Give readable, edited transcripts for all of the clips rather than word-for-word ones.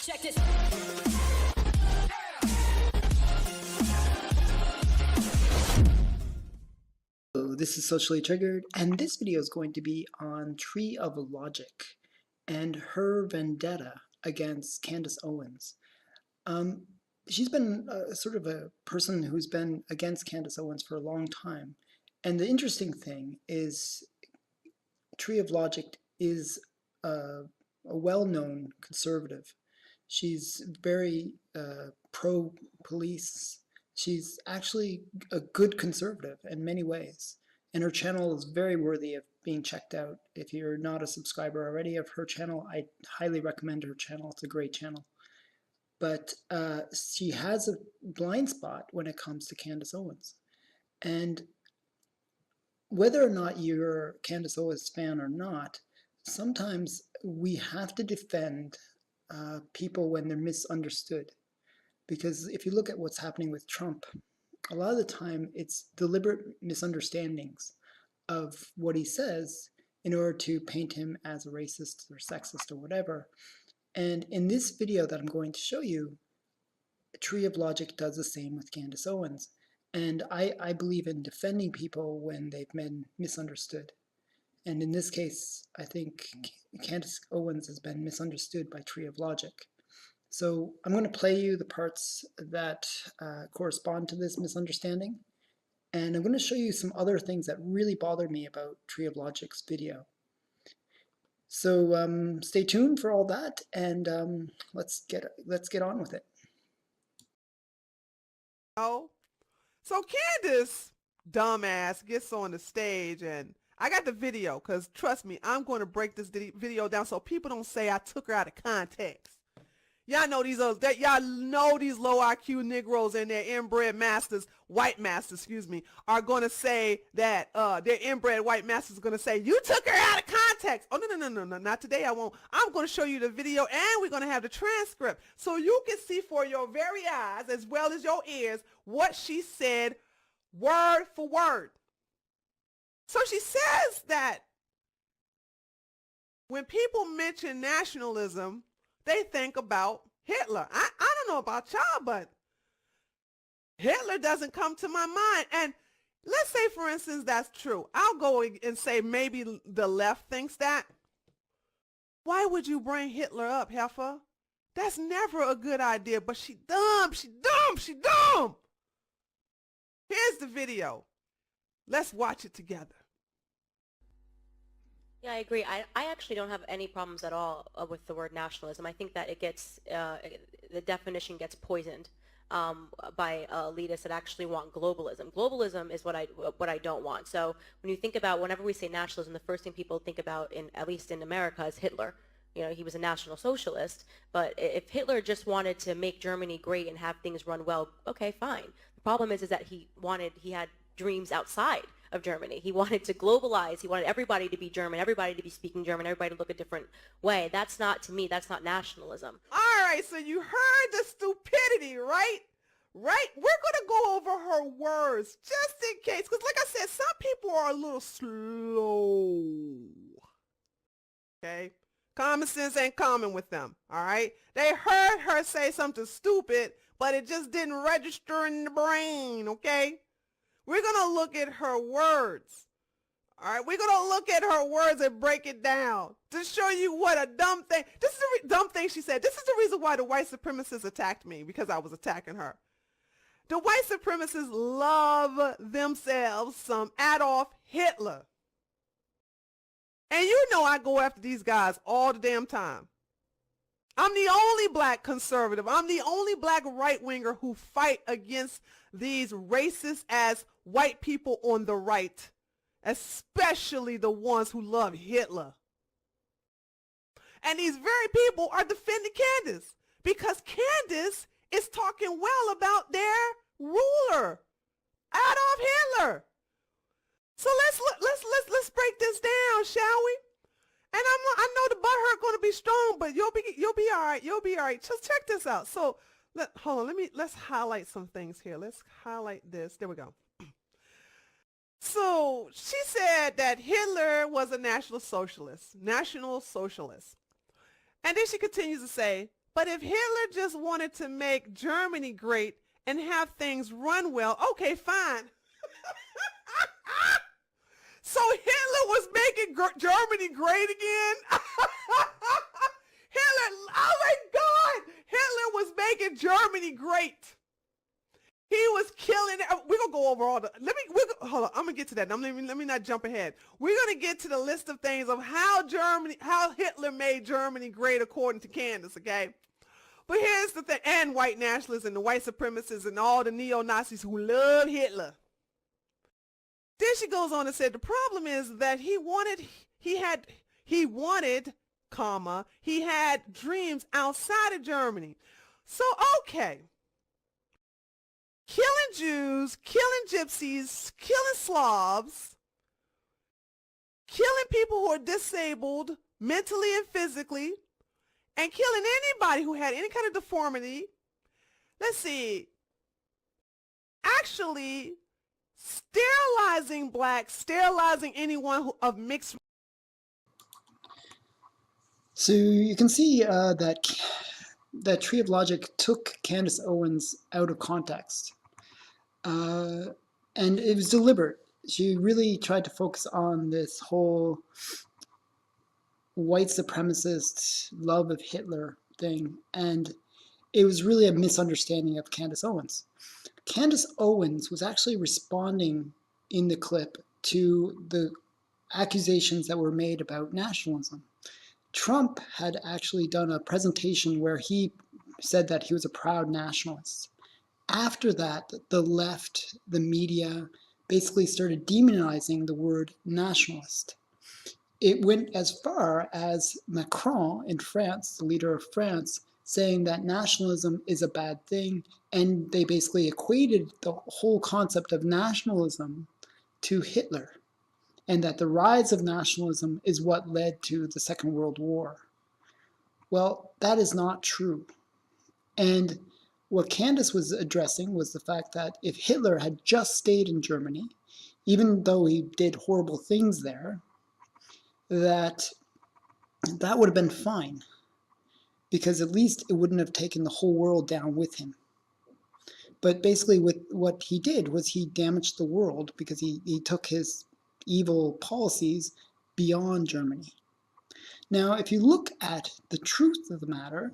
Check this. So this is Socially Triggered, and this video is going to be on TreeOfLogic and her vendetta against Candice Owens. She's been sort of a person who's been against Candice Owens for a long time. And the interesting thing is TreeOfLogic is a well-known conservative. She's very pro-police. She's actually a good conservative in many ways. And her channel is very worthy of being checked out. If you're not a subscriber already of her channel, I highly recommend her channel. It's a great channel. But she has a blind spot when it comes to Candice Owens. And whether or not you're a Candice Owens fan or not, sometimes we have to defend people when they're misunderstood. Because if you look at what's happening with Trump, a lot of the time it's deliberate misunderstandings of what he says in order to paint him as a racist or sexist or whatever. And in this video that I'm going to show you, TreeOfLogic does the same with Candice Owens. And I believe in defending people when they've been misunderstood. And in this case, I think Candice Owens has been misunderstood by TreeOfLogic. So I'm going to play you the parts that correspond to this misunderstanding. And I'm going to show you some other things that really bothered me about TreeOfLogic's video. So stay tuned for all that, and let's get on with it. Oh, so Candice, dumbass, gets on the stage, and I got the video because trust me, I'm going to break this video down so people don't say I took her out of context. Y'all know these low IQ Negroes and their inbred masters, white masters, excuse me, are going to say that their inbred white masters are going to say, you took her out of context. Oh, no, not today. I won't. I'm going to show you the video, and we're going to have the transcript so you can see for your very eyes as well as your ears what she said word for word. So she says that when people mention nationalism, they think about Hitler. I don't know about y'all, but Hitler doesn't come to my mind. And let's say, for instance, that's true. I'll go and say maybe the left thinks that. Why would you bring Hitler up, heifer? That's never a good idea, but she dumb. Here's the video. Let's watch it together. Yeah, I agree. I actually don't have any problems at all with the word nationalism. I think that it gets, the definition gets poisoned by elitists that actually want globalism. Globalism is what I don't want. So when you think about, whenever we say nationalism, the first thing people think about, at least in America, is Hitler. You know, he was a National Socialist, but if Hitler just wanted to make Germany great and have things run well, okay, fine. The problem is that he had dreams outside of Germany. He wanted to globalize. He wanted everybody to be German, everybody to be speaking German, everybody to look a different way. That's not, to me, that's not nationalism. All right, so you heard the stupidity, right? Right? We're going to go over her words just in case, because like I said, some people are a little slow. Okay? Common sense ain't common with them, all right? They heard her say something stupid, but it just didn't register in the brain, okay? We're going to look at her words. All right, we're going to look at her words and break it down to show you what a dumb thing. This is the dumb thing she said. This is the reason why the white supremacists attacked me, because I was attacking her. The white supremacists love themselves some Adolf Hitler. And you know I go after these guys all the damn time. I'm the only black conservative. I'm the only black right-winger who fight against these racist as white people on the right, especially the ones who love Hitler. And these very people are defending Candice because Candice is talking well about their ruler, Adolf Hitler. So let's break this down, shall we? And I know the butthurt going to be strong, but you'll be all right. You'll be all right. Just check this out. So hold on. Let's highlight some things here. Let's highlight this. There we go. So she said that Hitler was a National Socialist. And then she continues to say, But if Hitler just wanted to make Germany great and have things run well, okay, fine. So Hitler was making Germany great again? Hitler, oh my God, Hitler was making Germany great. He was killing it. We're going to go over all the, hold on, I'm going to get to that. Let me not jump ahead. We're going to get to the list of things of how Hitler made Germany great according to Candice, okay? But here's the thing, and white nationalists and the white supremacists and all the neo-Nazis who love Hitler. Then she goes on and said, the problem is that he had dreams outside of Germany. So, okay. Killing Jews, killing gypsies, killing Slavs, killing people who are disabled mentally and physically, and killing anybody who had any kind of deformity. Let's see. Actually, sterilizing blacks, sterilizing anyone of mixed. So you can see that TreeOfLogic took Candice Owens out of context. And it was deliberate. She really tried to focus on this whole white supremacist love of Hitler thing, and it was really a misunderstanding of Candice Owens. Candice Owens was actually responding in the clip to the accusations that were made about nationalism. Trump had actually done a presentation where he said that he was a proud nationalist. After that, the left, the media, basically started demonizing the word nationalist. It went as far as Macron in France, the leader of France, saying that nationalism is a bad thing, and they basically equated the whole concept of nationalism to Hitler, and that the rise of nationalism is what led to the Second World War. Well, that is not true. And what Candice was addressing was the fact that if Hitler had just stayed in Germany, even though he did horrible things there, that would have been fine, because at least it wouldn't have taken the whole world down with him. But basically what he did was he damaged the world because he took his evil policies beyond Germany. Now, if you look at the truth of the matter,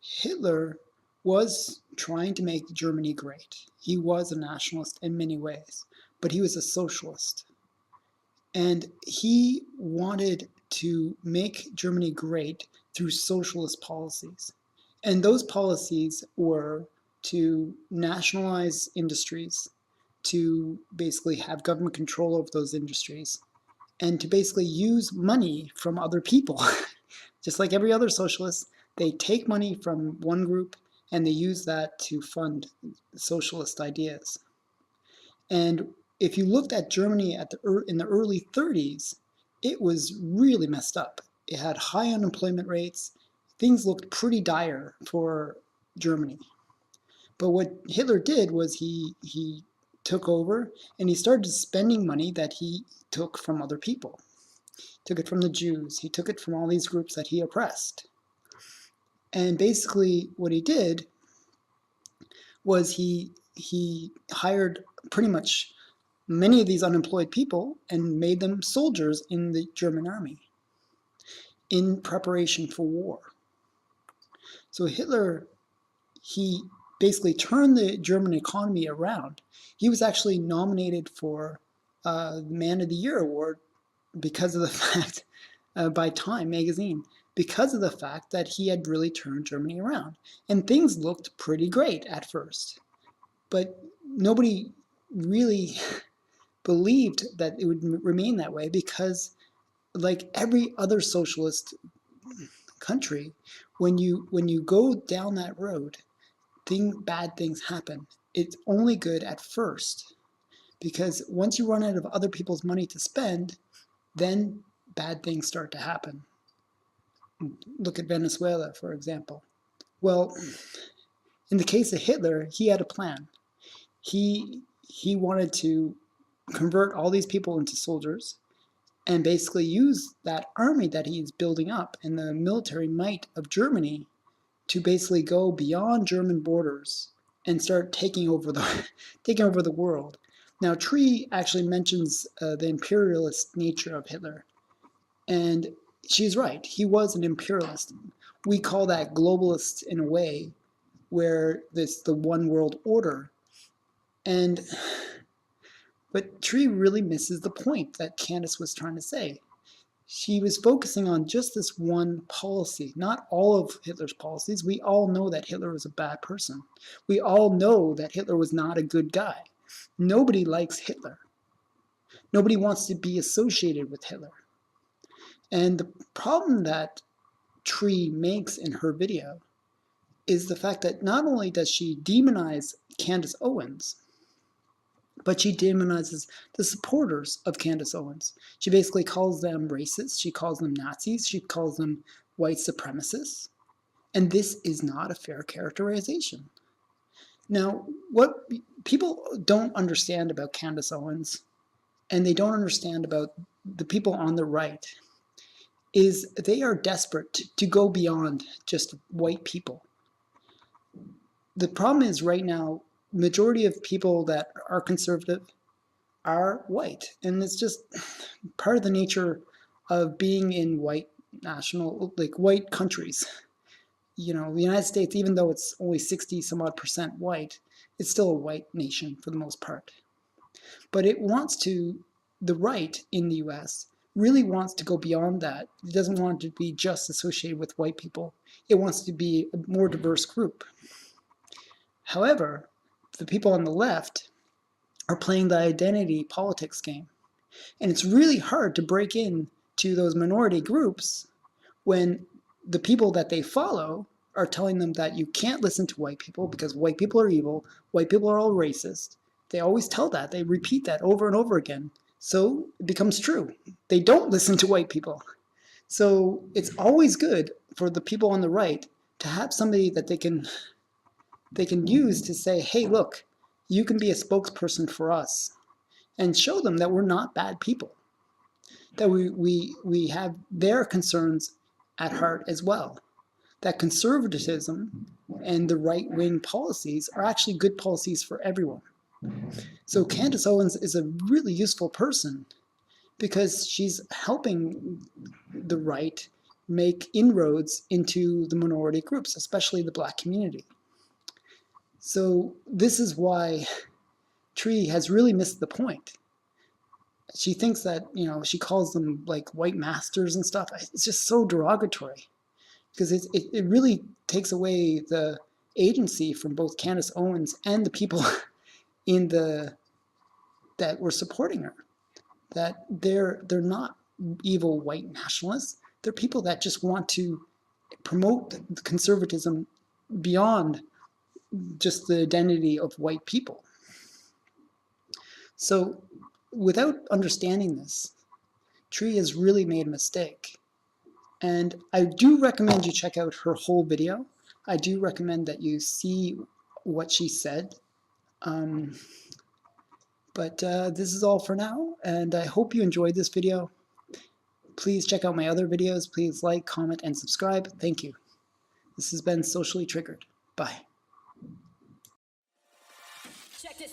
Hitler was trying to make Germany great. He was a nationalist in many ways, but he was a socialist. And he wanted to make Germany great through socialist policies. And those policies were to nationalize industries, to basically have government control over those industries, and to basically use money from other people. Just like every other socialist, they take money from one group and they use that to fund socialist ideas. And if you looked at Germany in the early 30s, it was really messed up. It had high unemployment rates. Things looked pretty dire for Germany. But what Hitler did was he took over and he started spending money that he took from other people. He took it from the Jews. He took it from all these groups that he oppressed. And basically what he did was he hired pretty much many of these unemployed people and made them soldiers in the German army in preparation for war. So Hitler, he basically turned the German economy around. He was actually nominated for the Man of the Year award because of the fact, by Time magazine, because of the fact that he had really turned Germany around. And things looked pretty great at first. But nobody really believed that it would remain that way because, like every other socialist country, when you go down that road, bad things happen. It's only good at first, because once you run out of other people's money to spend, then bad things start to happen. Look at Venezuela, for example. Well, in the case of Hitler, he had a plan. He wanted to convert all these people into soldiers and basically use that army that he's building up and the military might of Germany to basically go beyond German borders and start taking over the world. Now, Tree actually mentions the imperialist nature of Hitler, and she's right. He was an imperialist. We call that globalist in a way, where it's the one world order. But Tree really misses the point that Candice was trying to say. She was focusing on just this one policy, not all of Hitler's policies. We all know that Hitler was a bad person. We all know that Hitler was not a good guy. Nobody likes Hitler. Nobody wants to be associated with Hitler. And the problem that Tree makes in her video is the fact that not only does she demonize Candice Owens, but she demonizes the supporters of Candice Owens. She basically calls them racist, she calls them Nazis, she calls them white supremacists, and this is not a fair characterization. Now, what people don't understand about Candice Owens, and they don't understand about the people on the right, is they are desperate to go beyond just white people. The problem is right now, majority of people that are conservative are white, and it's just part of the nature of being in white countries. You know, the United States, even though it's only 60 some odd percent white, it's still a white nation for the most part. But the right in the US really wants to go beyond that. It doesn't want to be just associated with white people. It wants to be a more diverse group. However, the people on the left are playing the identity politics game. And it's really hard to break in to those minority groups when the people that they follow are telling them that you can't listen to white people because white people are evil, white people are all racist. They always tell that, they repeat that over and over again. So it becomes true. They don't listen to white people. So it's always good for the people on the right to have somebody that they can use to say, hey, look, you can be a spokesperson for us, and show them that we're not bad people, that we have their concerns at heart as well, that conservatism and the right-wing policies are actually good policies for everyone. So Candice Owens is a really useful person because she's helping the right make inroads into the minority groups, especially the Black community. So this is why Tree has really missed the point. She thinks that, you know, she calls them like white masters and stuff. It's just so derogatory because it really takes away the agency from both Candice Owens and the people that were supporting her. That they're not evil white nationalists. They're people that just want to promote conservatism beyond just the identity of white people. So without understanding this, Tree has really made a mistake. And I do recommend you check out her whole video. I do recommend that you see what she said. But this is all for now, and I hope you enjoyed this video. Please check out my other videos. Please like, comment, and subscribe. Thank you. This has been Socially Triggered. Bye. Check this.